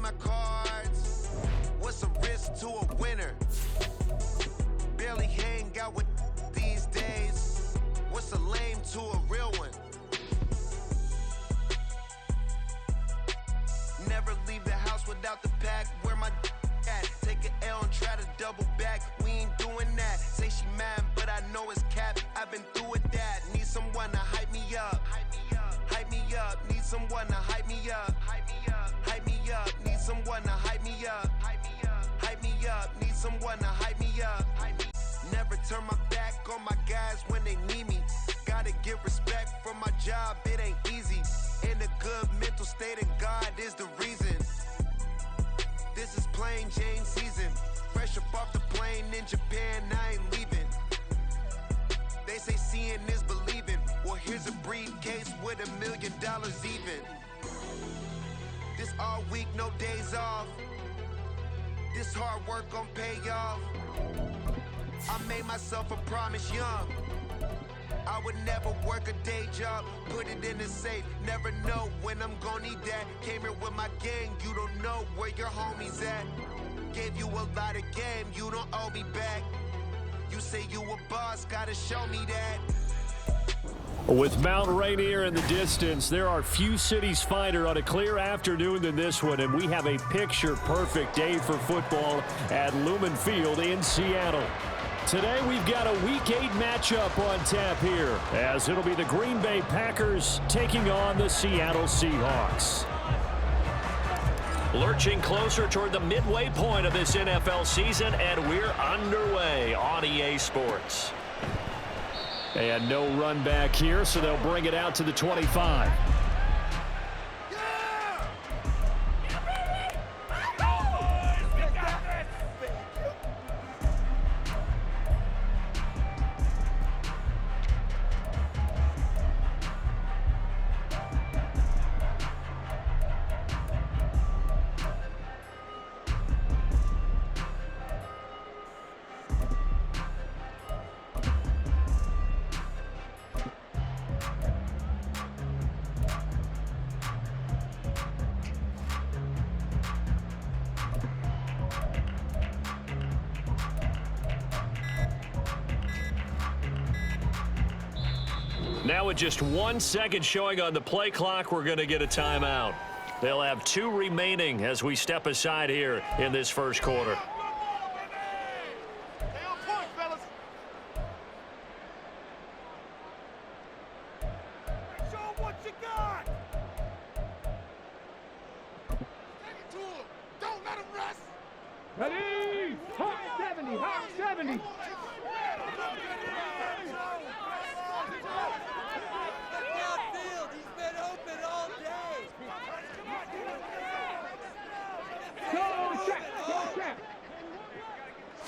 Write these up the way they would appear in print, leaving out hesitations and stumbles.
my cards. What's a risk to a winner? Barely hang out with these days. What's a lame to a real one? Never leave the house without the pack. Where my at? Take an L and try to double back. We ain't doing that. Say she mad, but I know it's cap. I've been through with that. Need someone to hype me up. Hype me up. Need someone to hype me up. Hype me up. Need someone to hype me up. Hype me up. Need someone to hype me up. Never turn my back on my guys when they need me. Gotta give respect for my job. It ain't easy. In a good mental state, and God is the reason. This is plain Jane season. Fresh up off the plane in Japan, I ain't leaving. They say seeing is believing. Well, here's a briefcase with $1 million even. This all week, no days off. This hard work gon' pay off. I made myself a promise young. I would never work a day job, put it in the safe. Never know when I'm gon' need that. Came here with my gang, you don't know where your homies at. Gave you a lot of game, you don't owe me back. You say you a boss, gotta show me that. With Mount Rainier in the distance, there are few cities finer on a clear afternoon than this one, and we have a picture-perfect day for football at Lumen Field in Seattle. Today, we've got a Week 8 matchup on tap here, as it'll be the Green Bay Packers taking on the Seattle Seahawks. Lurching closer toward the midway point of this NFL season, and we're underway on EA Sports. And no run back here, so they'll bring it out to the 25. Now with just 1 second showing on the play clock, we're going to get a timeout. They'll have 2 remaining as we step aside here in this first quarter. Ready? Hot 70, hot 70.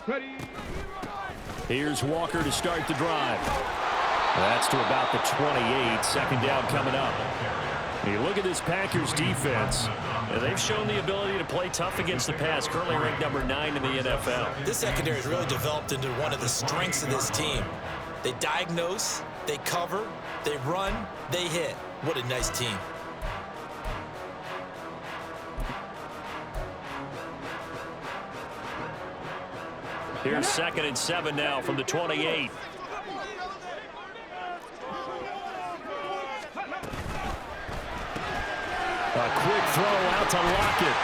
Ready. Here's Walker to start the drive. That's to about the 28. Second down coming up. You look at this Packers defense. They've shown the ability to play tough against the pass, currently ranked number 9 in the NFL. This secondary has really developed into one of the strengths of this team. They diagnose, they cover, they run, they hit. What a nice team. Here's 2nd and 7 now from the 28. A quick throw out to Lockett.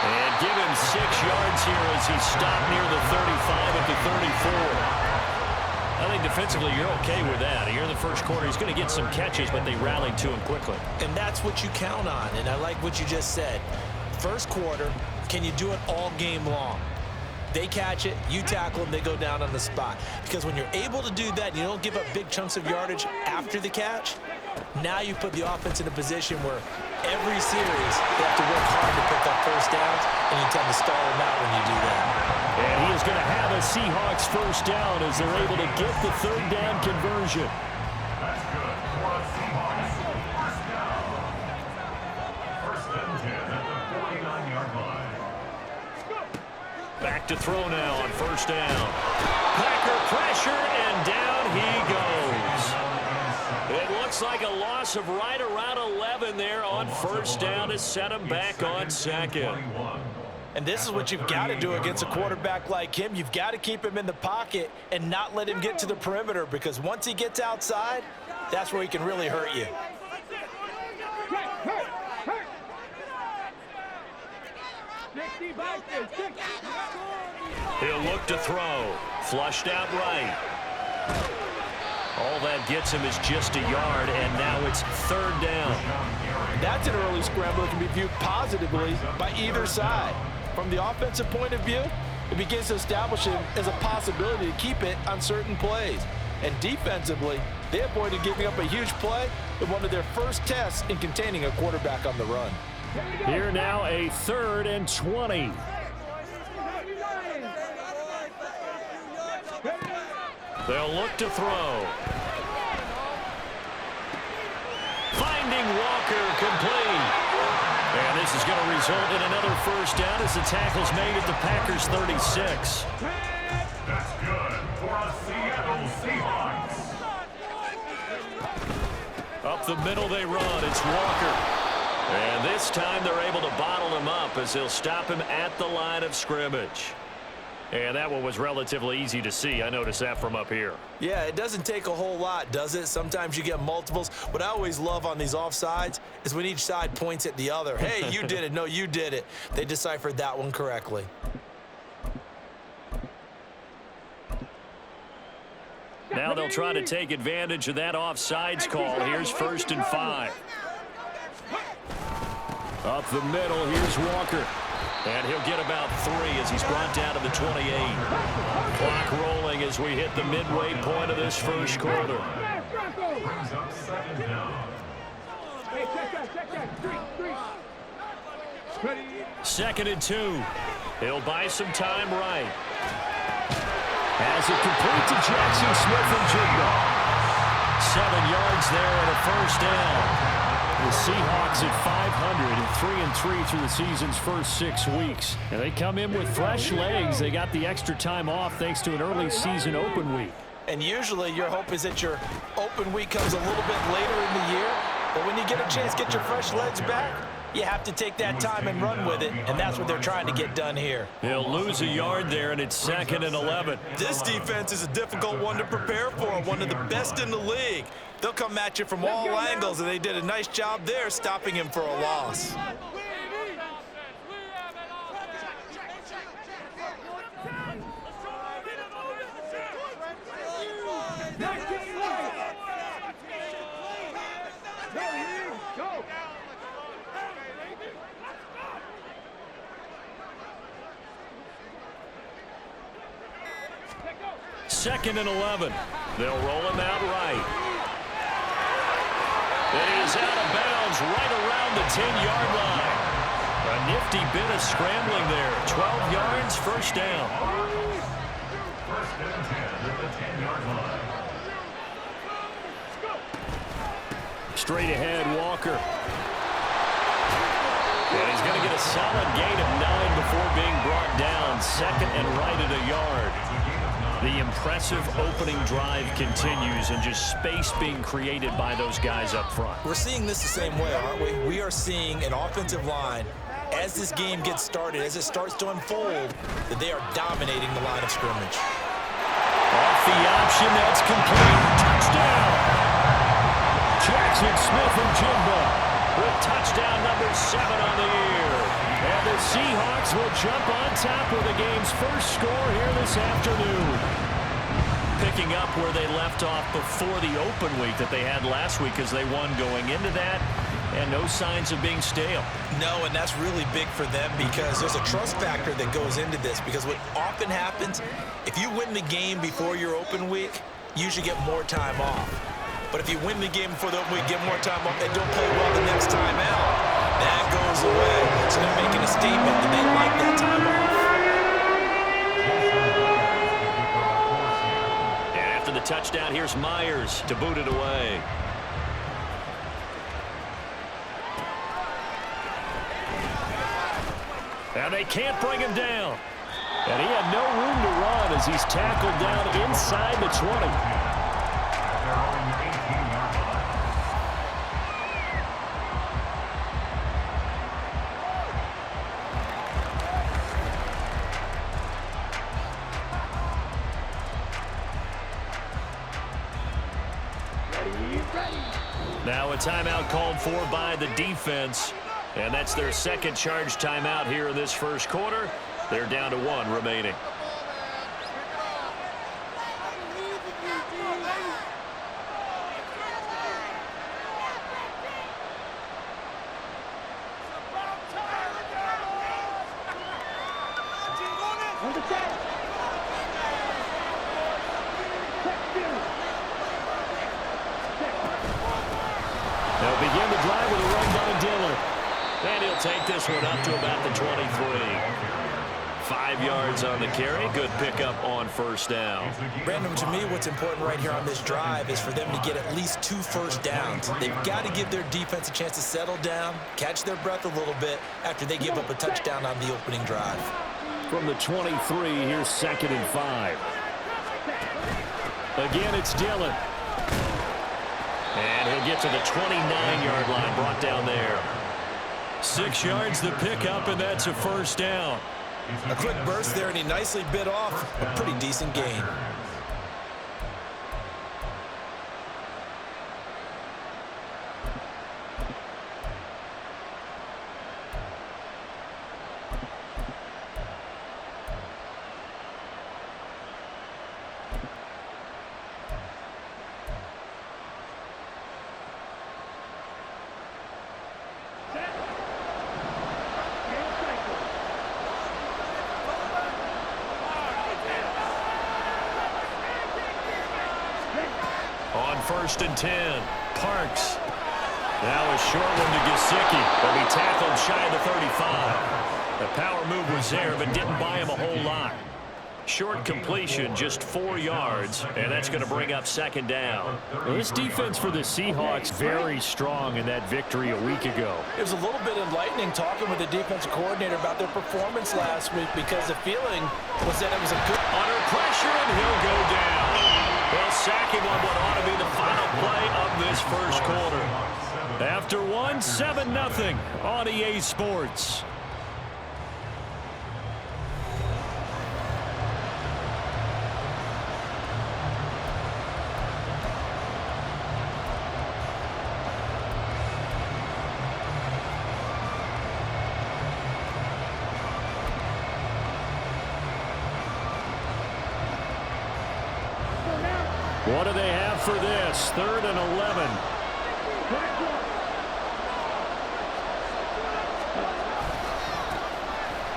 And give him 6 yards here as he stopped near the 35 at the 34. I think defensively you're okay with that. Here in the first quarter, he's going to get some catches, but they rallied to him quickly. And that's what you count on, and I like what you just said. First quarter, can you do it all game long? They catch it, you tackle them, they go down on the spot. Because when you're able to do that, you don't give up big chunks of yardage after the catch, now you put the offense in a position where every series they have to work hard to pick up first downs, and you tend to stall them out when you do that. And he is going to have a Seahawks first down as they're able to get the 3rd down conversion. That's good for a Seahawks. First down. First and 10 at the 49-yard line. Back to throw now on first down. Packer pressure, and down he goes. It looks like a loss of right around 11 there on first down to set him back on second. And this is what you've got to do against a quarterback like him. You've got to keep him in the pocket and not let him get to the perimeter, because once he gets outside, that's where he can really hurt you. He'll look to throw. Flushed out right. All that gets him is just a yard, and now it's third down. That's an early scramble that can be viewed positively by either side. From the offensive point of view, it begins to establish him as a possibility to keep it on certain plays. And defensively, they avoided giving up a huge play in one of their first tests in containing a quarterback on the run. Here now, a 3rd and 20. They'll look to throw. Finding Walker, complete. And this is going to result in another first down as the tackle's made at the Packers' 36. That's good for a Seattle Seahawks. Up the middle they run. It's Walker. And this time they're able to bottle him up as they'll stop him at the line of scrimmage. And that one was relatively easy to see. I noticed that from up here. Yeah, it doesn't take a whole lot, does it? Sometimes you get multiples. What I always love on these offsides is when each side points at the other. Hey, you did it. No, you did it. They deciphered that one correctly. Now they'll try to take advantage of that offsides call. Here's 1st and 5. Up the middle, here's Walker. And he'll get about 3 as he's brought down to the 28. Clock rolling as we hit the midway point of this first quarter. Brings up 2nd down. Second and 2. He'll buy some time right. Has it complete to Jackson Smith-Njigba. 7 yards there and a first down. The Seahawks at 500 and 3-3 through the season's first 6 weeks. And they come in with fresh legs. They got the extra time off thanks to an early season open week. And usually your hope is that your open week comes a little bit later in the year. But when you get a chance to get your fresh legs back, you have to take that time and run with it. And that's what they're trying to get done here. He'll lose a yard there, and it's 2nd and 11. This defense is a difficult one to prepare for, one of the best in the league. They'll come at you from all angles, and they did a nice job there stopping him for a loss. Second and 11. They'll roll him out right. And he's out of bounds right around the 10-yard line. A nifty bit of scrambling there. 12 yards, first down. 1st and 10 at the 10-yard line. Straight ahead, Walker. And he's going to get a solid gain of 9 before being brought down. 2nd and right at a yard. The impressive opening drive continues, and just space being created by those guys up front. We're seeing this the same way, aren't we? We are seeing an offensive line, as this game gets started, as it starts to unfold, that they are dominating the line of scrimmage. Off the option, that's complete. Touchdown! Jackson Smith-Njigba with touchdown number 7 on the year. And the Seahawks will jump on top of the game's first score here this afternoon. Picking up where they left off before the open week that they had last week as they won going into that, and no signs of being stale. No, and that's really big for them because there's a trust factor that goes into this, because what often happens, if you win the game before your open week, you usually get more time off. But if you win the game before the open week, get more time off, and don't play well the next time out, that goes away. So they're making a statement that they like that time off. And after the touchdown, here's Myers to boot it away. And they can't bring him down. And he had no room to run as he's tackled down inside the 20. Now a timeout called for by the defense. And that's their second charge timeout here in this first quarter. They're down to 1 remaining. They'll begin the drive with a run by Dillon. And he'll take this one up to about the 23. 5 yards on the carry. Good pickup on first down. Brandon, to me, what's important right here on this drive is for them to get at least 2 first downs. They've got to give their defense a chance to settle down, catch their breath a little bit after they give up a touchdown on the opening drive. From the 23, here's 2nd and 5. Again, it's Dillon. And he'll get to the 29-yard line, brought down there. 6 yards the pickup, and that's a first down. A quick burst there, and he nicely bit off a pretty decent gain. On 1st and 10, Parks. Now a short one to Gesicki. He'll be tackled shy of the 35. The power move was there, but didn't buy him a whole lot. Short completion, just 4 yards, and that's going to bring up 2nd down. Well, this defense for the Seahawks very strong in that victory a week ago. It was a little bit enlightening talking with the defensive coordinator about their performance last week because the feeling was that it was a good... Under pressure, and he'll go down. They'll sack him on what ought to be the final play of this first quarter. After 1, 7-0 on EA Sports. What do they have for this? 3rd and 11.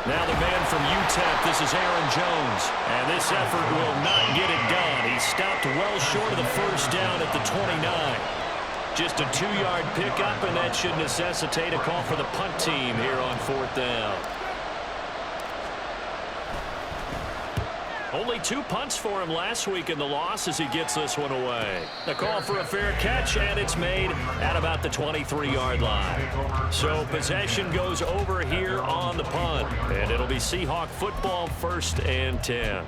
Now the man from UTEP, this is Aaron Jones. And this effort will not get it done. He stopped well short of the first down at the 29. Just a 2-yard pickup, and that should necessitate a call for the punt team here on 4th down. Only 2 punts for him last week in the loss as he gets this one away. The call for a fair catch, and it's made at about the 23-yard line. So possession goes over here on the punt, and it'll be Seahawk football 1st and 10.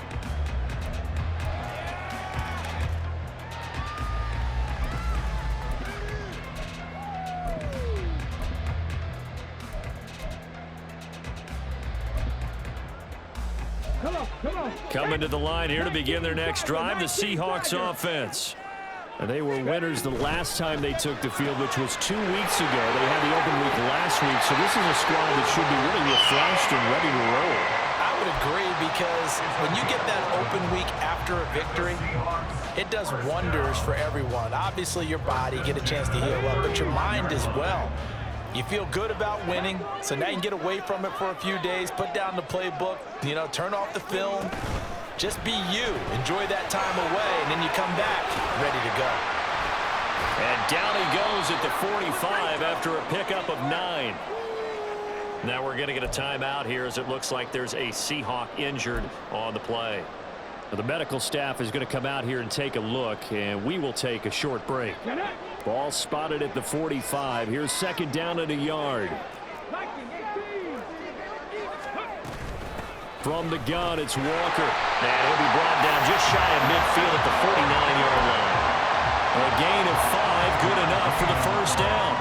Coming to the line here to begin their next drive, the Seahawks offense. And they were winners the last time they took the field, which was 2 weeks ago. They had the open week last week, so this is a squad that should be really refreshed and ready to roll. I would agree, because when you get that open week after a victory, it does wonders for everyone. Obviously, your body get a chance to heal up, but your mind as well. You feel good about winning, so now you can get away from it for a few days, put down the playbook, turn off the film. Just be you. Enjoy that time away, and then you come back ready to go. And down he goes at the 45 after a pickup of 9. Now we're going to get a timeout here as it looks like there's a Seahawk injured on the play. The medical staff is going to come out here and take a look, and we will take a short break. Ball spotted at the 45. Here's 2nd down and a yard. From the gun, it's Walker. And he'll be brought down just shy of midfield at the 49-yard line. A gain of 5, good enough for the first down.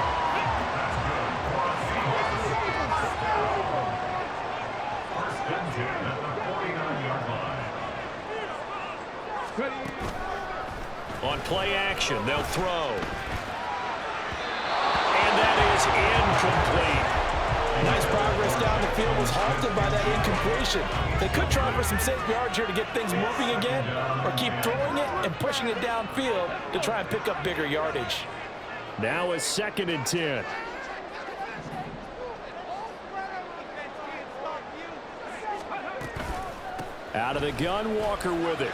First and 10 at the 49-yard line. On play action, they'll throw. is incomplete. Nice progress down the field, was halted by that incompletion. They could try for some safe yards here to get things moving again, or keep throwing it and pushing it downfield to try and pick up bigger yardage. Now a 2nd and 10. Out of the gun, Walker with it.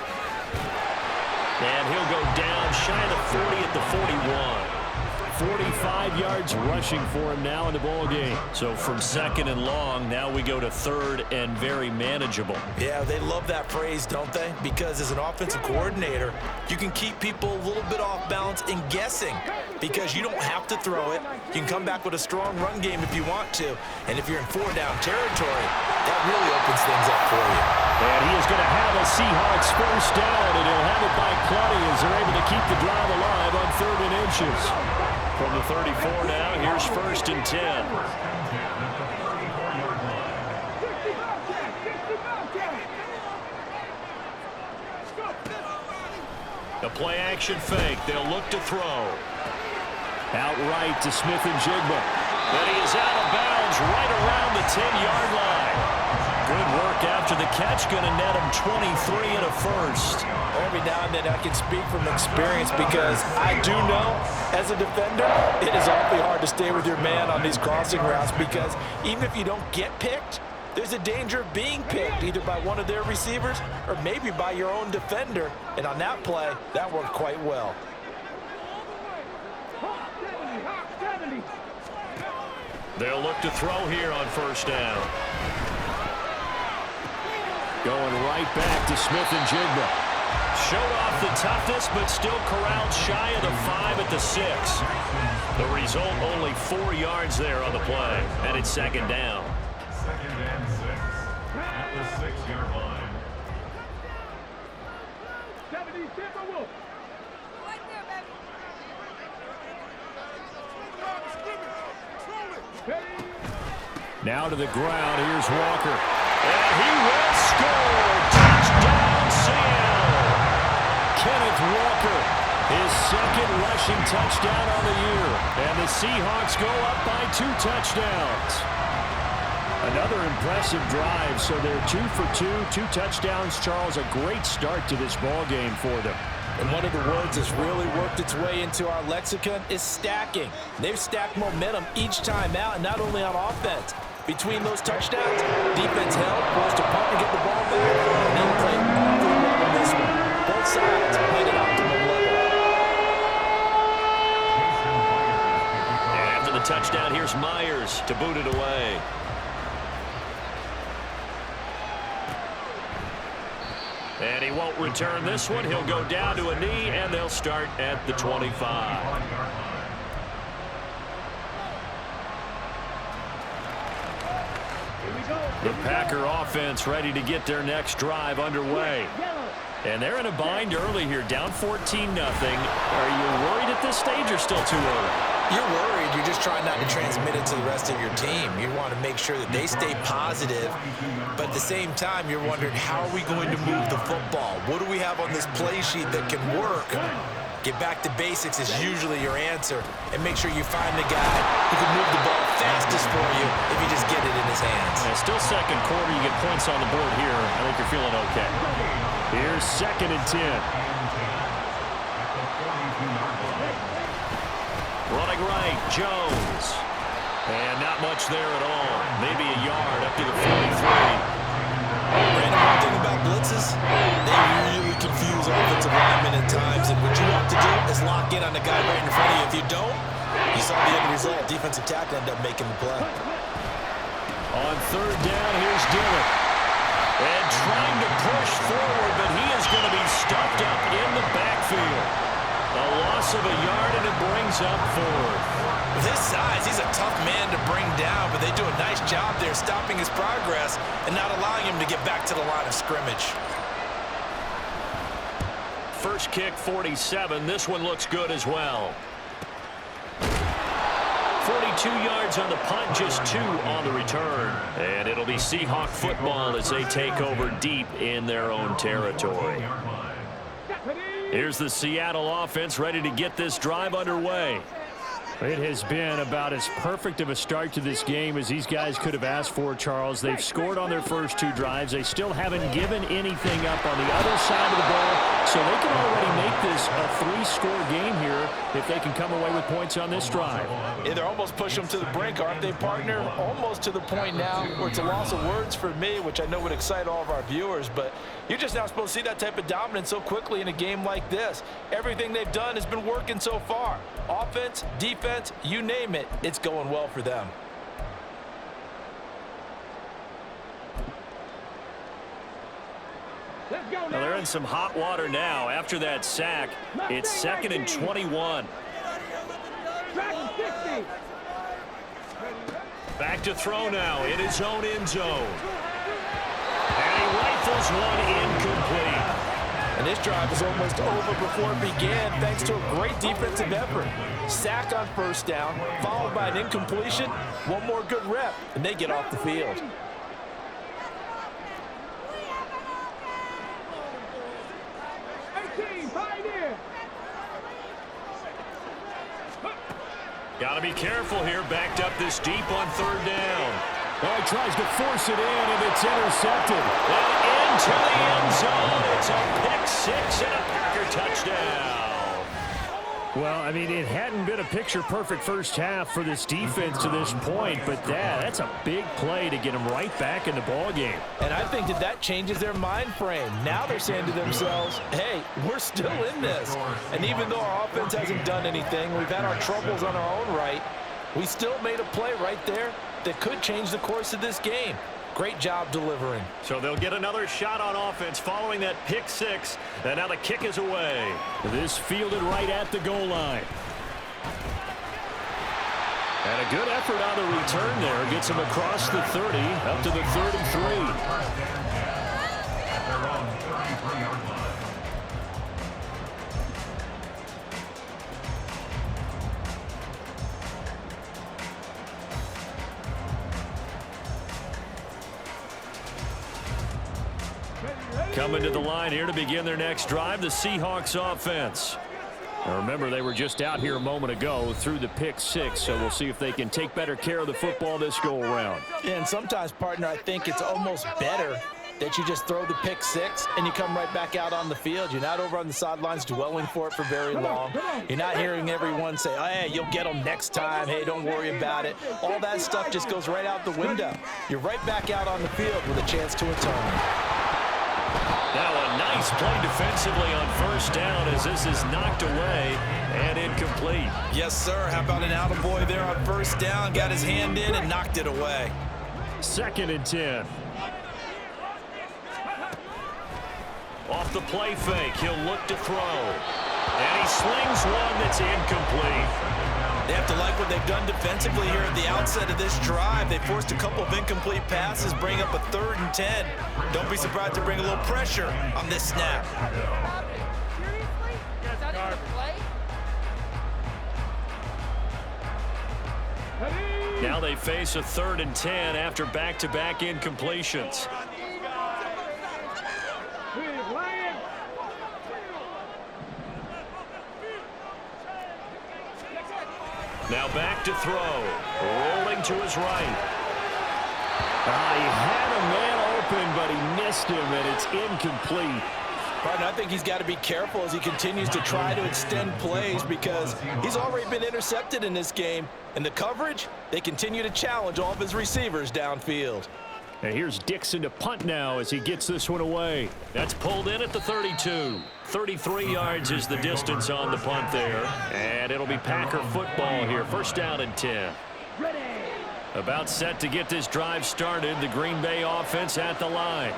And he'll go down shy of the 40 at the 41. 45 yards rushing for him now in the ball game. So from 2nd and long, now we go to 3rd and very manageable. Yeah, they love that phrase, don't they? Because as an offensive coordinator, you can keep people a little bit off balance and guessing because you don't have to throw it. You can come back with a strong run game if you want to. And if you're in 4-down territory, that really opens things up for you. And he is going to have a Seahawks first down, and he'll have it by plenty as they're able to keep the drive alive on 3rd and inches. From the 34 now, here's 1st and 10. A play-action fake. They'll look to throw. Outright to Smith and Jigba. But he is out of bounds right around the 10-yard line. Good work after the catch. Going to net him 23 and a first. Every now and then I can speak from experience because I do know as a defender it is awfully hard to stay with your man on these crossing routes because even if you don't get picked, there's a danger of being picked either by one of their receivers or maybe by your own defender. And on that play, that worked quite well. They'll look to throw here on 1st down. Going right back to Smith and Jigba. Showed off the toughness, but still corralled shy of the 5 at the 6. The result, only 4 yards there on the play, and it's 2nd down. 2nd and 6 at the 6-yard line. 70 Timberwolves. Now to the ground. Here's Walker. And he will score. Touchdown, Seattle. Kenneth Walker, his 2nd rushing touchdown on the year. And the Seahawks go up by 2 touchdowns. Another impressive drive. So they're 2 for 2 touchdowns. Charles, a great start to this ball game for them. And one of the words that's really worked its way into our lexicon is stacking. They've stacked momentum each time out, and not only on offense. Between those touchdowns, defense held, forced to punt and get the ball back, and then played awfully well in this one. Both sides played at optimum level. And after the touchdown, here's Myers to boot it away. And he won't return this one. He'll go down to a knee, and they'll start at the 25. The Packer offense ready to get their next drive underway. And they're in a bind early here, down 14-0. Are you worried at this stage or still too early? You're worried. You're just trying not to transmit it to the rest of your team. You want to make sure that they stay positive, but at the same time, you're wondering, how are we going to move the football? What do we have on this play sheet that can work? Get back to basics is usually your answer, and make sure you find the guy who can move the ball fastest for you if you just get it in his hands. Yeah, still 2nd quarter. You get points on the board here. I think you're feeling okay. Here's 2nd and 10. Running right, Jones. And not much there at all. Maybe a yard up to the 43. Brandon, one thing about blitzes, they really confuse offensive linemen at times, and what you have to do is lock in on the guy right in front of you. If you don't, you saw the end result. Defensive tackle ended up making the play. On 3rd down, here's Dillon. And trying to push forward, but he is going to be stuffed up in the backfield. A loss of a yard, and it brings up 4th. With his size, he's a tough man to bring down, but they do a nice job there stopping his progress and not allowing him to get back to the line of scrimmage. First kick, 47. This one looks good as well. 42 yards on the punt, just 2 on the return. And it'll be Seahawk football as they take over deep in their own territory. Here's the Seattle offense ready to get this drive underway. It has been about as perfect of a start to this game as these guys could have asked for, Charles. They've scored on their first 2 drives. They still haven't given anything up on the other side of the ball, so they can already make this a 3-score game here if they can come away with points on this drive. Yeah, they're almost pushing them to the brink, aren't they, partner? Almost to the point now where it's a loss of words for me, which I know would excite all of our viewers, but you're just not supposed to see that type of dominance so quickly in a game like this. Everything they've done has been working so far. Offense, defense, you name it, it's going well for them. Let's go Well, now. they're in some hot water now. After that sack, it's 2nd and 21. Track 60. Back to throw now in his own end zone. And he rifles one incomplete. And this drive was almost over before it began thanks to a great defensive effort. Sack on first down, followed by an incompletion. One more good rep, and they get off the field. Got to be careful here. Backed up this deep on 3rd down. Oh, he tries to force it in, and it's intercepted. And into the end zone. It's a pick-6 and a Packer touchdown. Well, I mean, it hadn't been a picture-perfect first half for this defense to this point, but that's a big play to get them right back in the ballgame. And I think that changes their mind frame. Now they're saying to themselves, hey, we're still in this. And even though our offense hasn't done anything, we've had our troubles on our own right, we still made a play right there that could change the course of this game. Great job delivering. So they'll get another shot on offense following that pick-6, and now the kick is away. This fielded right at the goal line. And a good effort on the return there. Gets him across the 30, up to the 33. Coming to the line here to begin their next drive, the Seahawks offense. Now remember, they were just out here a moment ago through the pick-6, so we'll see if they can take better care of the football this go-around. And sometimes, partner, I think it's almost better that you just throw the pick-6 and you come right back out on the field. You're not over on the sidelines dwelling for it for very long. You're not hearing everyone say, oh, hey, you'll get them next time. Hey, don't worry about it. All that stuff just goes right out the window. You're right back out on the field with a chance to atone. Now a nice play defensively on first down as this is knocked away and incomplete. Yes, sir. How about an attaboy there on first down? Got his hand in and knocked it away. 2nd and 10. Off the play fake, he'll look to throw. And he slings one that's incomplete. They have to like what they've done defensively here at the outset of this drive. They forced a couple of incomplete passes, bring up a 3rd and 10. Don't be surprised to bring a little pressure on this snap. Now they face a 3rd and 10 after back-to-back incompletions. Now back to throw. Rolling to his right. He had a man open, but he missed him, and it's incomplete. Partner, I think he's got to be careful as he continues to try to extend plays because he's already been intercepted in this game. And the coverage, they continue to challenge all of his receivers downfield. And here's Dixon to punt now as he gets this one away. That's pulled in at the 32. 33 yards is the distance on the punt there. And it'll be Packer football here. 1st down and 10. About set to get this drive started. The Green Bay offense at the line.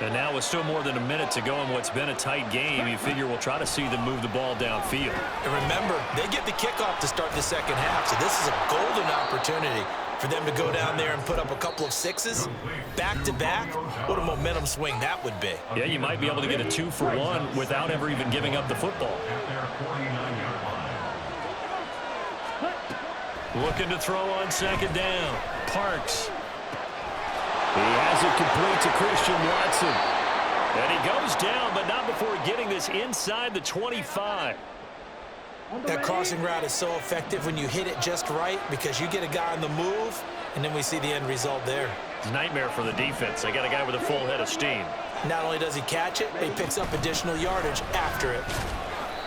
And now with still more than a minute to go in what's been a tight game, you figure we'll try to see them move the ball downfield. And remember, they get the kickoff to start the second half, so this is a golden opportunity for them to go down there and put up a couple of 6s back-to-back. What a momentum swing that would be. Yeah, you might be able to get a 2-for-1 without ever even giving up the football. Looking to throw on 2nd down. Parks. He has it complete to Christian Watson. And he goes down, but not before getting this inside the 25. That crossing route is so effective when you hit it just right because you get a guy on the move, and then we see the end result there. It's a nightmare for the defense. They got a guy with a full head of steam. Not only does he catch it, he picks up additional yardage after it.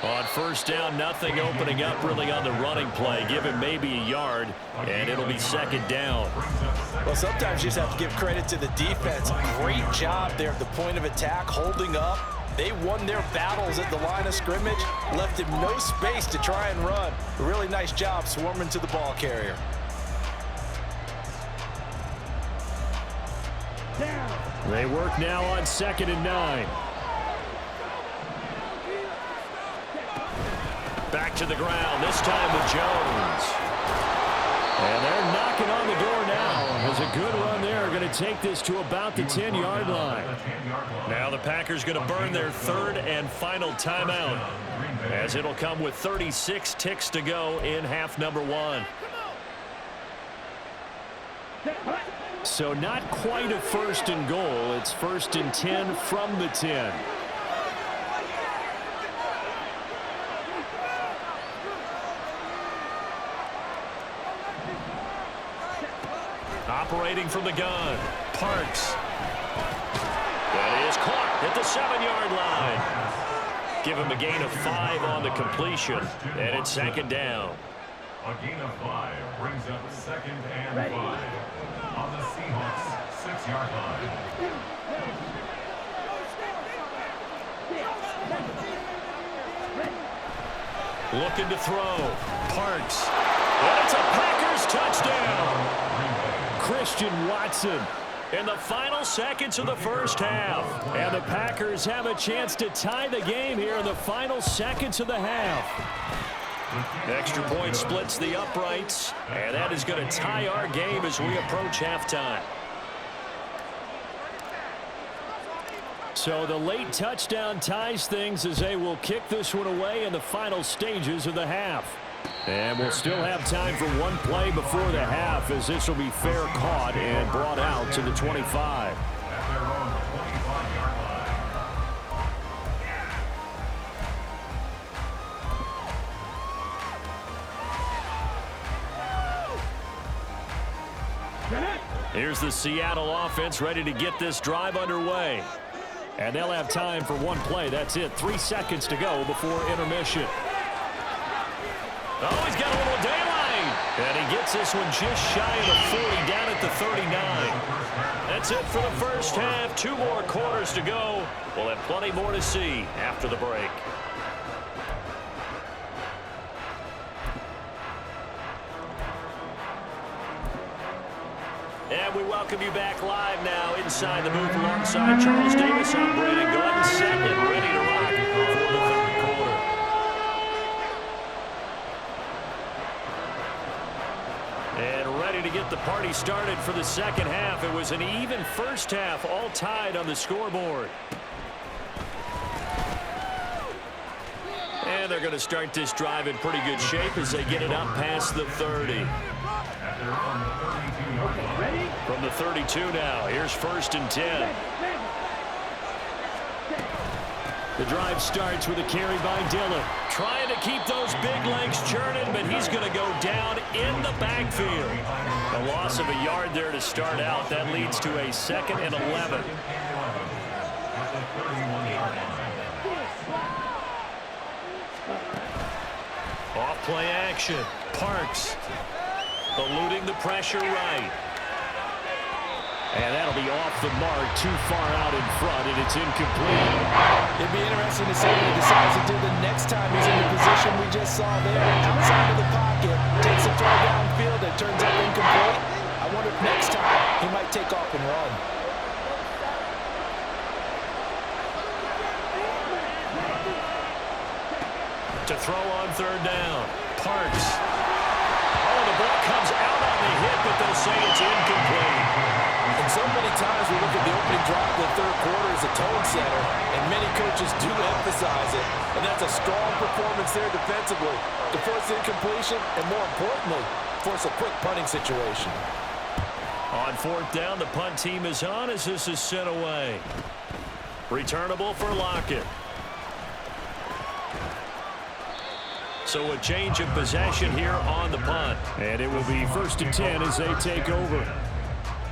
On first down, nothing opening up really on the running play. Give him maybe a yard, and it'll be second down. Well, sometimes you just have to give credit to the defense. Great job there at the point of attack, holding up. They won their battles at the line of scrimmage, left him no space to try and run. A really nice job swarming to the ball carrier. They work now on 2nd and 9. Back to the ground, this time with Jones. And they're knocking on the door now. There's a good run there. Going to take this to about the 10-yard line. Now the Packers going to burn their third and final timeout, as it'll come with 36 ticks to go in half number 1. So not quite a first and goal. It's 1st and 10 from the 10. Operating from the gun, Parks. That is caught at the 7-yard line. Give him a gain of 5 on the completion, and it's second down. A gain of 5 brings up 2nd and 5 on the Seahawks 6-yard line. Looking to throw, Parks. And it's a Packers touchdown. Christian Watson. In the final seconds of the first half. And the Packers have a chance to tie the game here in the final seconds of the half. Extra point splits the uprights, and that is going to tie our game as we approach halftime. So the late touchdown ties things as they will kick this one away in the final stages of the half. And we'll still have time for one play before the half, as this will be fair caught and brought out to the 25. Here's the Seattle offense ready to get this drive underway. And they'll have time for one play. That's it. 3 seconds to go before intermission. Oh, he's got a little daylight. And he gets this one just shy of the 40, down at the 39. That's it for the first half. 2 more quarters to go. We'll have plenty more to see after the break. And we welcome you back live now inside the booth alongside Charles Davis. I'm Brandon Gordon, set and ready to rock for the third quarter. And ready to get the party started for the second half. It was an even first half, all tied on the scoreboard. And they're going to start this drive in pretty good shape as they get it up past the 30. From the 32 now, here's 1st and 10. The drive starts with a carry by Dillon. Trying to keep those big legs churning, but he's going to go down in the backfield. A loss of a yard there to start out. That leads to a 2nd and 11. Off play action. Parks eluding the pressure right. And that'll be off the mark, too far out in front, and it's incomplete. It'd be interesting to see what he decides to do the next time he's in the position we just saw there. Outside of the pocket, takes a throw downfield that turns out incomplete. I wonder if next time he might take off and run. To throw on 3rd down. Parks. Oh, the ball comes out on the hit, but they'll say it's incomplete. And so many times we look at the opening drive of the third quarter as a tone setter, and many coaches do emphasize it. And that's a strong performance there defensively to force incompletion and, more importantly, force a quick punting situation. On 4th down, the punt team is on as this is sent away. Returnable for Lockett. So a change of possession here on the punt. And it will be 1st and 10 as they take over.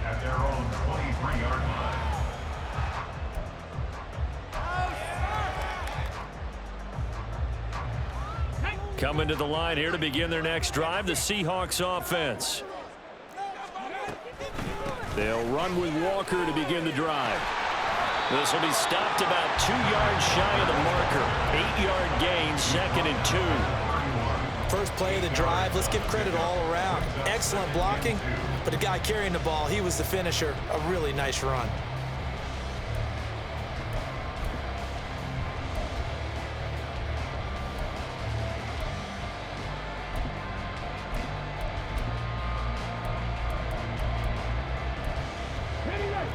At their own 23-yard line. Coming to the line here to begin their next drive, the Seahawks offense. They'll run with Walker to begin the drive. This will be stopped about 2 yards shy of the marker. 8-yard gain, 2nd and 2. First play of the drive, let's give credit all around. Excellent blocking, but the guy carrying the ball, he was the finisher. A really nice run.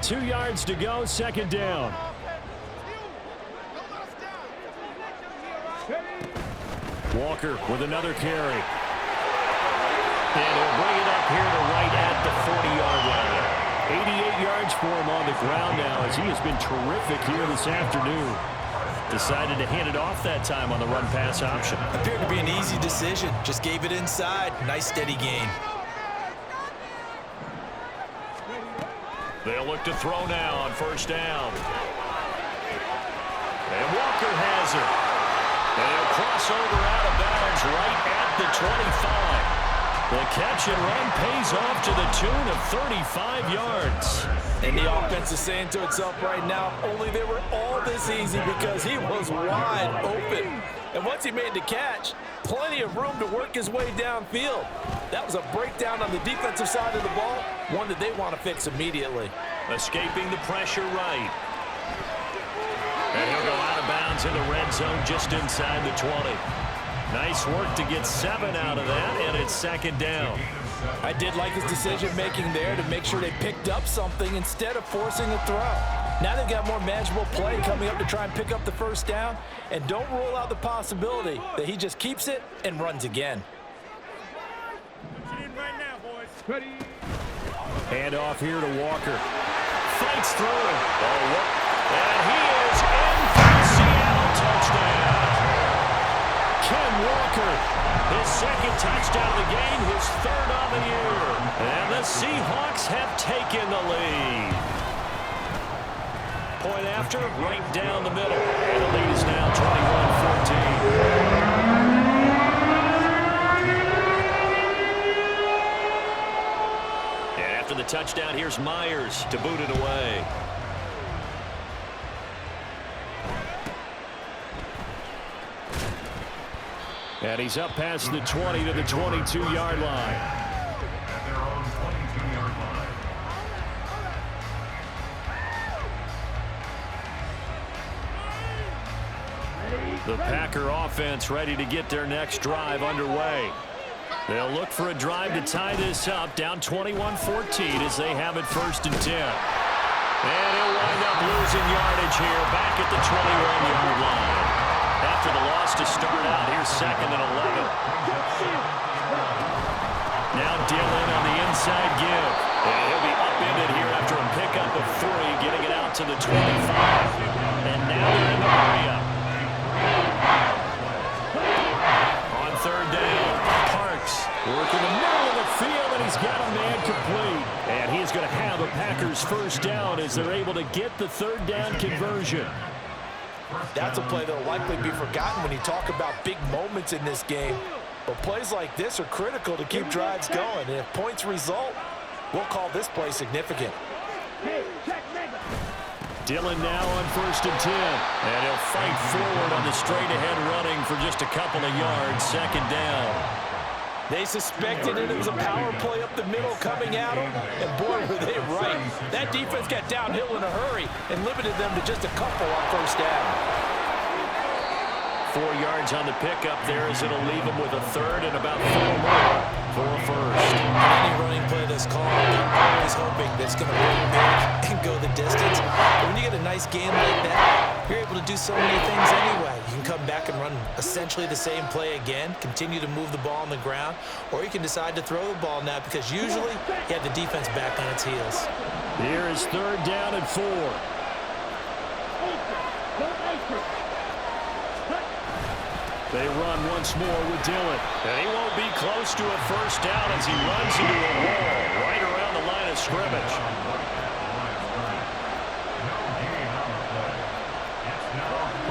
Two yards to go, 2nd down. Walker with another carry. And he'll bring it up here to right at the 40-yard line. 88 yards for him on the ground now as he has been terrific here this afternoon. Decided to hand it off that time on the run-pass option. Appeared to be an easy decision. Just gave it inside. Nice steady gain. They'll look to throw now on 1st down. And Walker has it. And he'll cross over out of bounds right at the 25. The catch and run pays off to the tune of 35 yards. And the offense is saying to itself right now, only they were all this easy because he was wide open. And once he made the catch, plenty of room to work his way downfield. That was a breakdown on the defensive side of the ball, one that they want to fix immediately. Escaping the pressure right. And he'll go out of bounds in the red zone just inside the 20. Nice work to get 7 out of that, and it's 2nd down. I did like his decision-making there to make sure they picked up something instead of forcing a throw. Now they've got more manageable play coming up to try and pick up the 1st down, and don't rule out the possibility that he just keeps it and runs again. Hand off here to Walker. Fights through. And he is in for the Seattle touchdown. Ken Walker, His 2nd touchdown of the game, his 3rd on the year. And the Seahawks have taken the lead. Point after, right down the middle. And the lead is now 21-14. And after the touchdown, here's Myers to boot it away. and he's up past the 20 to the 22-yard line. At their own 22-yard line. The Packer offense ready to get their next drive underway. They'll look for a drive to tie this up, down 21-14 as they have it 1st and 10. And he'll wind up losing yardage here back at the 21-yard line. After the loss to start out, here's 2nd and 11. Now Dillon on the inside give. And he'll be upended here after a pickup of 3, getting it out to the 25. And now they're in the hurry-up. On 3rd down, Parks working the middle of the field, and he's got a man complete. And he's going to have a Packers 1st down as they're able to get the 3rd down conversion. That's a play that will likely be forgotten when you talk about big moments in this game. But plays like this are critical to keep drives going. And if points result, we'll call this play significant. Dillon now on 1st and 10. And he'll fight forward on the straight-ahead running for just a couple of yards. 2nd down. They suspected it was a power play up the middle coming at them, and boy, were they right. That defense got downhill in a hurry and limited them to just a couple on 1st down. 4 yards on the pickup there as it'll leave them with a 3rd and about 4 more for a 1st. Any running play that's called, they're always hoping that it's going to break big and go the distance. But when you get a nice game like that, you're able to do so many things anyway. You can come back and run essentially the same play again, continue to move the ball on the ground, or you can decide to throw the ball now because usually you have the defense back on its heels. Here is 3rd down and 4. They run once more with Dillon. And he won't be close to a first down as he runs into a wall right around the line of scrimmage.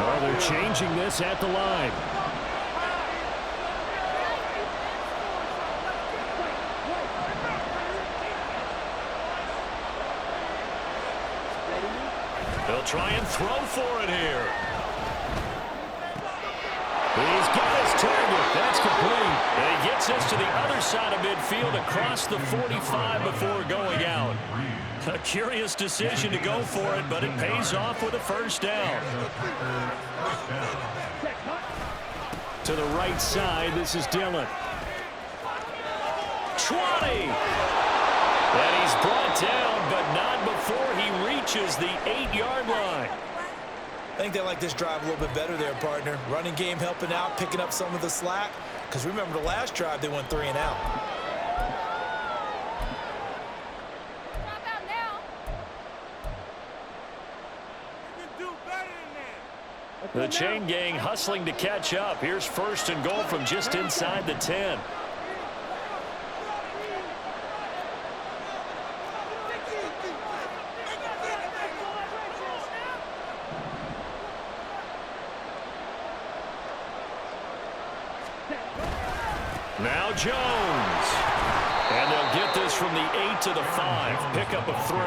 Oh, they're changing this at the line. They'll try and throw for it here. He's got his target. That's complete. And he gets this to the other side of midfield across the 45 before going out. A curious decision to go for it, but it pays off with a first down. To the right side, this is Dillon. 20! And he's brought down, but not before he reaches the 8-yard line. I think they like this drive a little bit better there, partner. Running game helping out, picking up some of the slack. Because remember the last drive, they went 3 and out. The chain gang hustling to catch up. Here's first and goal from just inside the 10. Now Jones. And they'll get this from the 8 to the 5. Pickup of 3.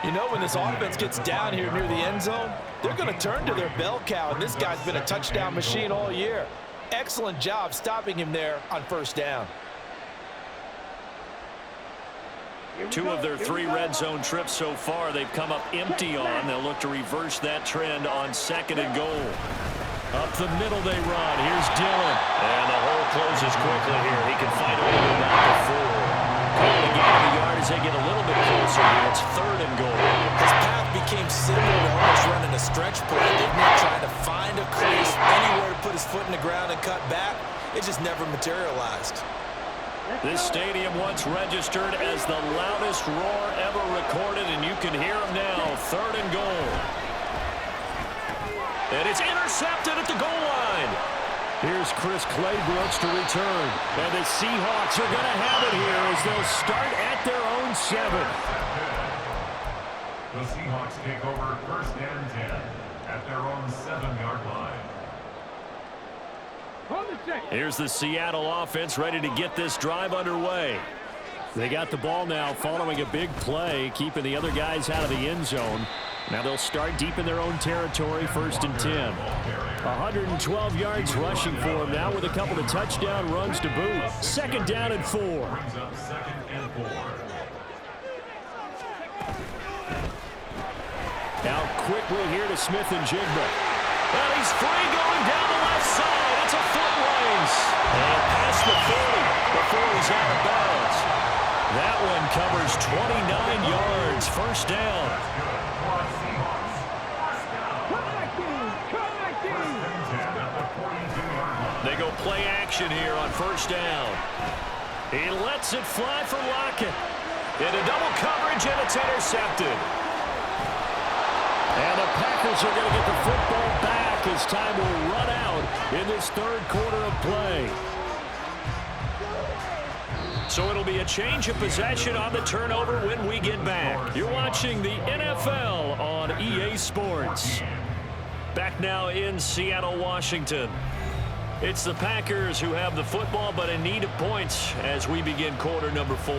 You know, when this offense gets down here near the end zone, they're going to turn to their bell cow, and this guy's been a touchdown machine all year. Excellent job stopping him there on first down. 2 of their 3 red zone trips so far they've come up empty on. They'll look to reverse that trend on 2nd and goal. Up the middle they run. Here's Dillon. And the hole closes quickly here. He can find a way to about the 4. Calling a gain of a yard as they get a little bit closer here. It's 3rd and goal. His path became similar to almost running a stretch play, didn't it? Trying to find a crease, anywhere to put his foot in the ground and cut back. It just never materialized. This stadium once registered as the loudest roar ever recorded, and you can hear him now. 3rd and goal. And it's intercepted at the goal line. Here's Chris Claybrooks to return. And the Seahawks are going to have it here as they'll start at their own 7. The Seahawks take over 1st and 10 at their own 7-yard line. Here's the Seattle offense ready to get this drive underway. They got the ball now following a big play, keeping the other guys out of the end zone. Now they'll start deep in their own territory, 1st and 10. 112 yards rushing for him now with a couple of touchdown runs to boot. 2nd down and 4. Brings up 2nd and 4. Now quickly here to Smith and Jigba. And he's free going down the left side. It's a foot race. And past the 40 before he's out of bounds. That one covers 29 yards. 1st down. They go play action here on 1st down. He lets it fly for Lockett. Into double coverage, and it's intercepted. And the Packers are going to get the football back as time will run out in this 3rd quarter of play. So it'll be a change of possession on the turnover when we get back. You're watching the NFL on EA Sports. Back now in Seattle, Washington. It's the Packers who have the football, but in need of points as we begin quarter number 4.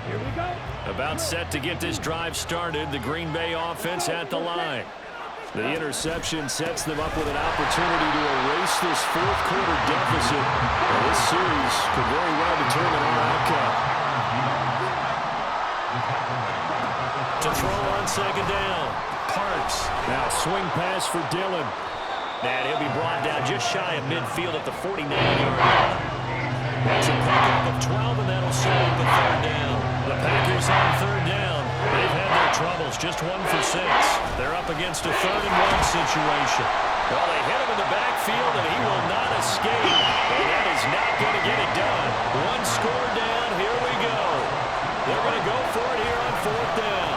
Here we go. About set to get this drive started. The Green Bay offense at the line. The interception sets them up with an opportunity to erase this 4th quarter deficit. And this series could very well determine our outcome. To throw on 2nd down. Parks. Now swing pass for Dillon. And he'll be brought down just shy of midfield at the 49-yard line. That's a pickup of 12, and that'll set up the 3rd down. The Packers on 3rd down. They've had their troubles, just 1 for 6. They're up against a 3rd and 1 situation. Well, they hit him in the backfield, and he will not escape. And that is not going to get it done. 1 score down, here we go. They're going to go for it here on 4th down.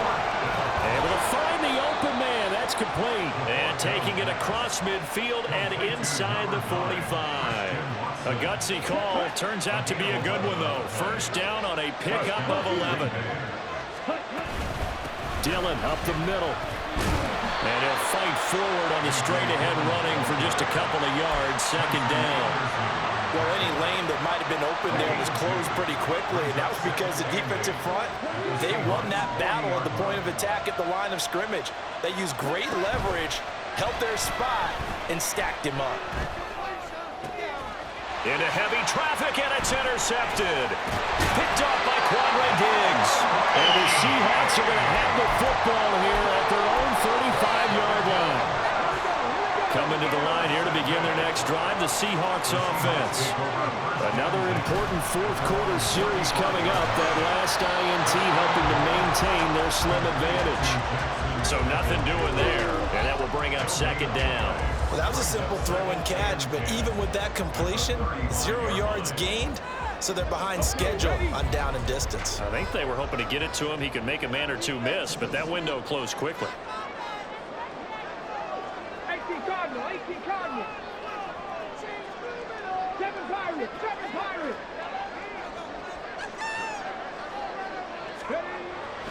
Able to find the open man. That's complete. And taking it across midfield and inside the 45. A gutsy call. Turns out to be a good one, though. First down on a pickup of 11. Dillon up the middle. And he'll fight forward on the straight-ahead running for just a couple of yards. Second down. Well, any lane that might have been open there was closed pretty quickly, and that was because the defensive front, they won that battle at the point of attack at the line of scrimmage. They used great leverage, held their spot, and stacked him up. Into heavy traffic, and it's intercepted. Picked off by Quadre Diggs. And the Seahawks are going to have the football here at their own 35-yard line. Coming to the line here to begin their next drive, the Seahawks offense. Another important fourth-quarter series coming up. That last INT helping to maintain their slim advantage. So nothing doing there, and that will bring up second down. Well, that was a simple throw and catch, but even with that completion, 0 yards gained, so they're behind schedule on down and distance. I think they were hoping to get it to him. He could make a man or two miss, but that window closed quickly. 18 Cardinal, 18 Cardinal. 7 Pirates, 7 Pirates.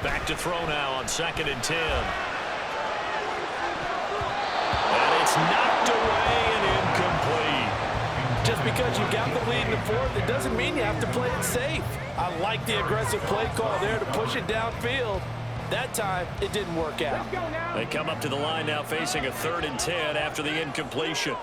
Back to throw now on 2nd and 10. And it's knocked away and incomplete. Just because you got the lead in the fourth, it doesn't mean you have to play it safe. I like the aggressive play call there to push it downfield. That time, it didn't work out. They come up to the line now facing a 3rd and 10 after the incompletion.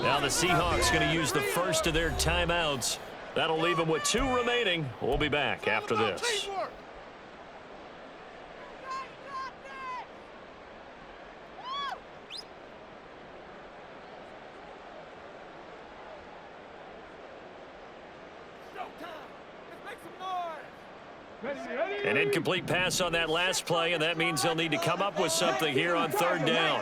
Now the Seahawks going to use the first of their timeouts. That'll leave them with 2 remaining. We'll be back after this. An incomplete pass on that last play, and that means they'll need to come up with something here on 3rd down.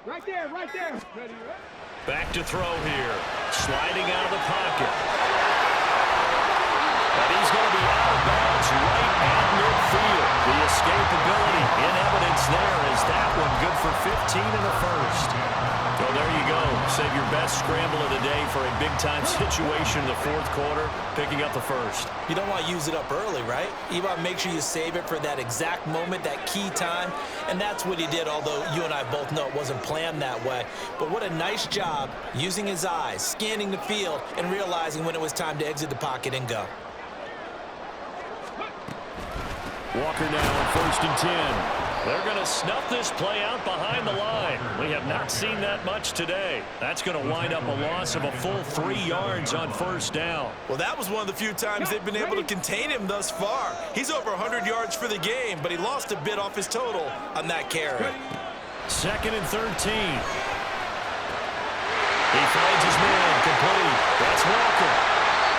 Right there, right there. Back to throw here. Sliding out of the pocket. And he's going to be out of bounds right at midfield. The escapability in evidence there is that one good for 15 in the first. So there you go. Save your best scramble of the day for a big-time situation in the 4th quarter, picking up the first. You don't want to use it up early, right? You want to make sure you save it for that exact moment, that key time. And that's what he did, although you and I both know it wasn't planned that way. But what a nice job using his eyes, scanning the field, and realizing when it was time to exit the pocket and go. Walker now on 1st and 10. They're going to snuff this play out behind the line. We have not seen that much today. That's going to wind up a loss of a full 3 yards on 1st down. Well, that was one of the few times they've been able to contain him thus far. He's over 100 yards for the game, but he lost a bit off his total on that carry. 2nd and 13. He finds his man complete. That's Walker.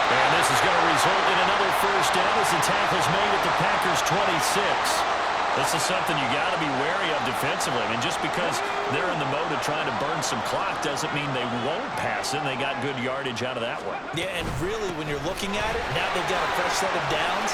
And this is going to result in another first down as the tackle's made at the Packers' 26. This is something you got to be wary of defensively. I mean, just because they're in the mode of trying to burn some clock doesn't mean they won't pass it. And they got good yardage out of that one. Yeah, and really, when you're looking at it, now they've got a fresh set of downs.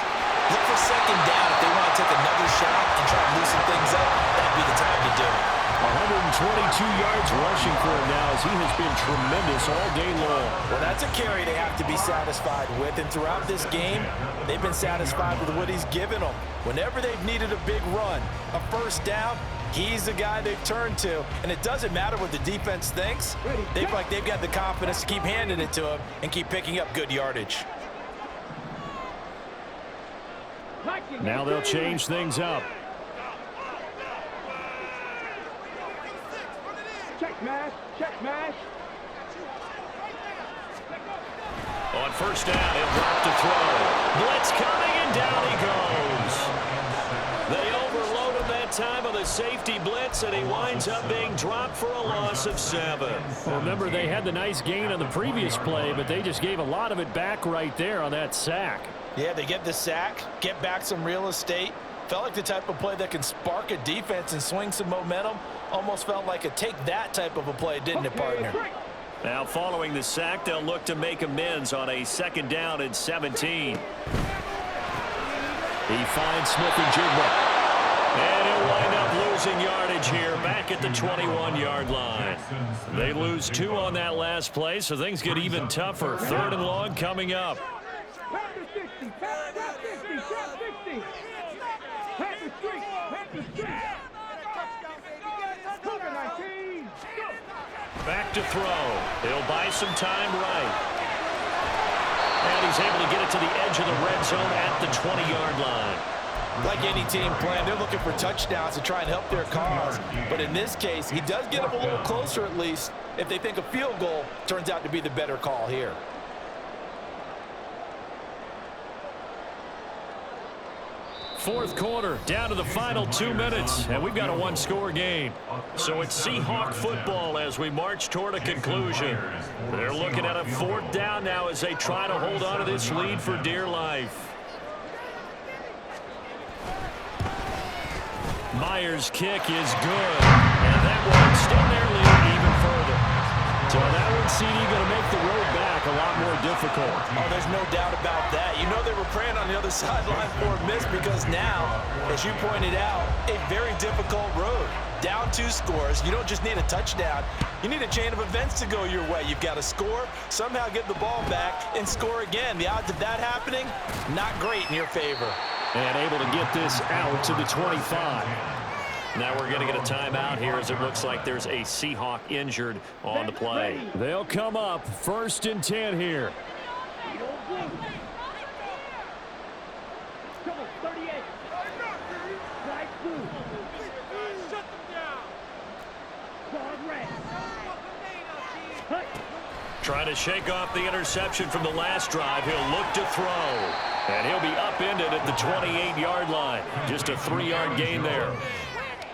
Look for 2nd down if they want to take another shot and try to loosen things up. That'd be the time to do it. 122 yards rushing for him now as he has been tremendous all day long. Well, that's a carry they have to be satisfied with. And throughout this game, they've been satisfied with what he's given them. Whenever they've needed a big run, a first down, he's the guy they've turned to. And it doesn't matter what the defense thinks. They feel like they've got the confidence to keep handing it to him and keep picking up good yardage. Now they'll change things up. Check mash, check mash. On 1st down, he'll drop to throw. Blitz coming, and down he goes. They overload him that time of the safety blitz, and he winds up being dropped for a loss of 7. Well, remember, they had the nice gain on the previous play, but they just gave a lot of it back right there on that sack. Yeah, they get the sack, get back some real estate. Felt like the type of play that can spark a defense and swing some momentum. Almost felt like a take-that type of a play, didn't it, partner? Now, following the sack, they'll look to make amends on a 2nd down and 17. He finds Smith-Njigba. And he'll wind up losing yardage here back at the 21-yard line. They lose 2 on that last play, so things get even tougher. 3rd and long coming up. Back to throw. He'll buy some time right. And he's able to get it to the edge of the red zone at the 20-yard line. Like any team plan, they're looking for touchdowns to try and help their cause. But in this case, he does get them a little closer at least if they think a field goal turns out to be the better call here. Fourth quarter, down to the final 2 minutes, and we've got a 1-score game. So it's Seahawk football as we march toward a conclusion. They're looking at a 4th down now as they try to hold on to this lead for dear life. Myers' kick is good, and that will extend their lead even further. So that one, CD, going to make the road back a lot more difficult. Oh, there's no doubt about that. You know they were praying on the other sideline for a miss because now, as you pointed out, a very difficult road. Down 2 scores. You don't just need a touchdown. You need a chain of events to go your way. You've got to score, somehow get the ball back, and score again. The odds of that happening, not great in your favor. And able to get this out to the 25. Now we're going to get a timeout here as it looks like there's a Seahawk injured on the play. They'll come up 1st and 10 here. Trying to shake off the interception from the last drive. He'll look to throw. And he'll be upended at the 28-yard line. Just a 3-yard gain there.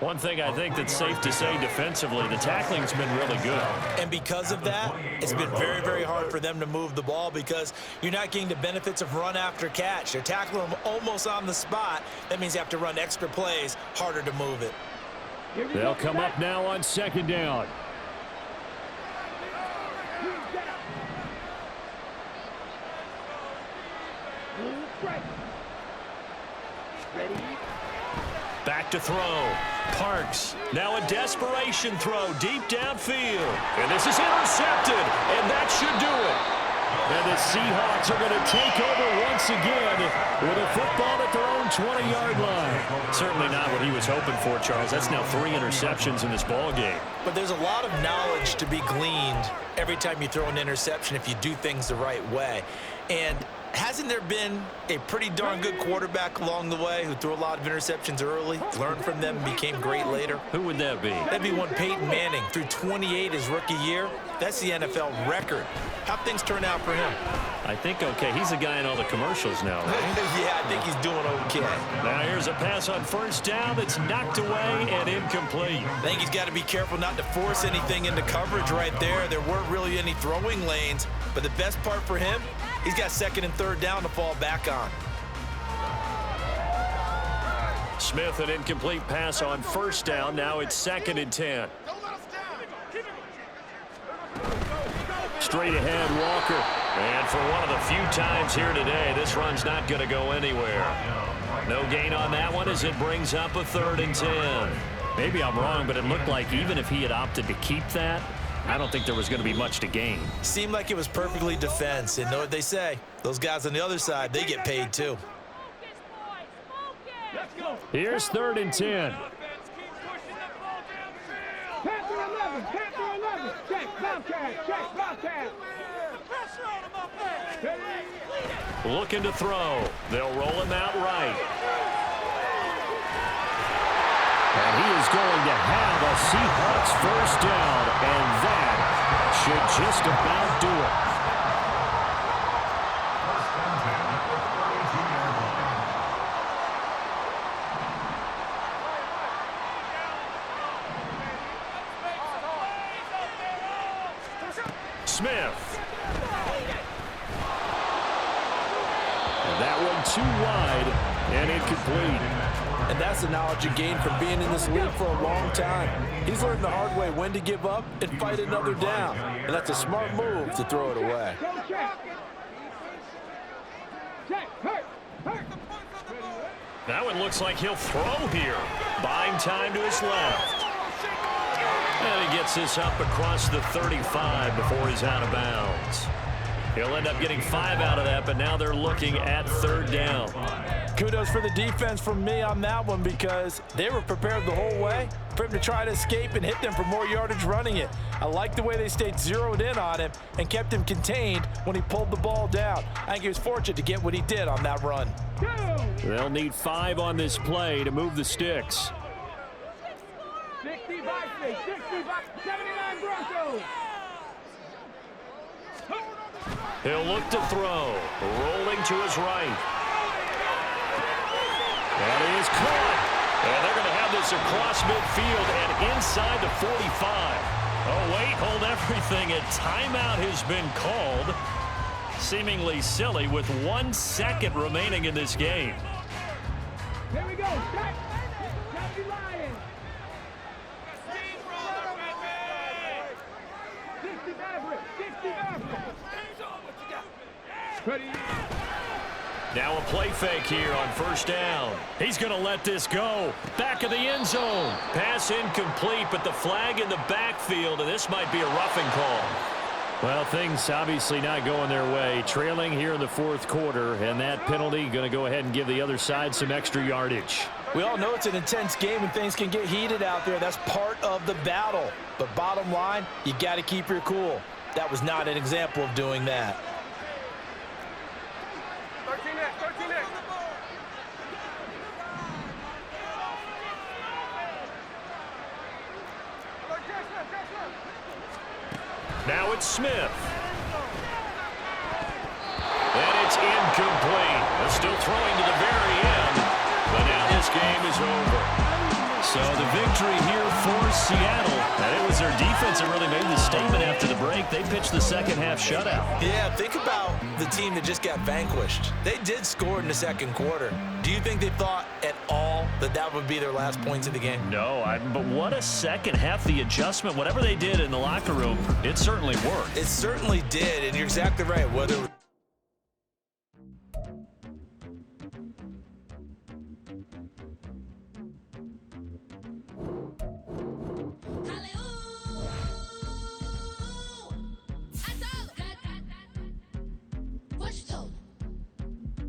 One thing I think that's safe to say defensively, the tackling's been really good. And because of that, it's been very, very hard for them to move the ball because you're not getting the benefits of run after catch. They're tackling them almost on the spot. That means you have to run extra plays, harder to move it. They'll come up now on 2nd down. Back to throw. Parks. Now a desperation throw deep downfield. And this is intercepted. And that should do it. And the Seahawks are going to take over once again with a football at their own 20-yard line. Certainly not what he was hoping for, Charles. That's now 3 interceptions in this ball game. But there's a lot of knowledge to be gleaned every time you throw an interception if you do things the right way. And hasn't there been a pretty darn good quarterback along the way who threw a lot of interceptions early, learned from them, and became great later? Who would that be? That'd be one Peyton Manning. Threw 28 his rookie year. That's the NFL record. How'd things turn out for him? I think okay. He's the guy in all the commercials now, right? Yeah, I think he's doing okay. Now here's a pass on 1st down that's knocked away and incomplete. I think he's got to be careful not to force anything into coverage right there. There weren't really any throwing lanes, but the best part for him, he's got 2nd and 3rd down to fall back on. Smith, an incomplete pass on 1st down. Now it's 2nd and 10. Straight ahead, Walker. And for one of the few times here today, this run's not going to go anywhere. No gain on that one as it brings up a 3rd and 10. Maybe I'm wrong, but it looked like even if he had opted to keep that, I don't think there was going to be much to gain. Seemed like it was perfectly defense. And know what they say? Those guys on the other side, they get paid too. Here's 3rd and 10. Panther 11, Panther 11. Check, Bobcat, check, Bobcat. Looking to throw. They'll roll him out right. And he is going to have a Seahawks 1st down, and that should just about do it. Smith. And that one too wide and incomplete. And that's the knowledge you gain from being in this league for a long time. He's learned the hard way when to give up and fight another down. And that's a smart move to throw it away. That one looks like he'll throw here. Buying time to his left. And he gets this up across the 35 before he's out of bounds. He'll end up getting 5 out of that, but now they're looking at 3rd down. Kudos for the defense from me on that one because they were prepared the whole way for him to try to escape and hit them for more yardage running it. I like the way they stayed zeroed in on him and kept him contained when he pulled the ball down. I think he was fortunate to get what he did on that run. They'll need 5 on this play to move the sticks. 65, 79 Broncos. He'll look to throw. Rolling to his right. And he is caught. And they're going to have this across midfield and inside the 45. Oh, wait, hold everything. A timeout has been called. Seemingly silly with 1 second remaining in this game. Here we go. Stop. Stop the Lions. 60 Maverick. 60 Maverick. Now a play fake here on 1st down. He's going to let this go. Back of the end zone. Pass incomplete, but the flag in the backfield, and this might be a roughing call. Well, things obviously not going their way. Trailing here in the 4th quarter, and that penalty going to go ahead and give the other side some extra yardage. We all know it's an intense game and things can get heated out there. That's part of the battle. But bottom line, you got to keep your cool. That was not an example of doing that. 13X. Now it's Smith. And it's incomplete. They're still throwing to the very end. But now this game is over. So the victory here for Seattle. And it was their defense that really made the statement after the break. They pitched the second half shutout. Yeah, think about the team that just got vanquished. They did score in the 2nd quarter. Do you think they thought at all that that would be their last points of the game? No, but what a second half. The adjustment, whatever they did in the locker room, it certainly worked. It certainly did, and you're exactly right. Whether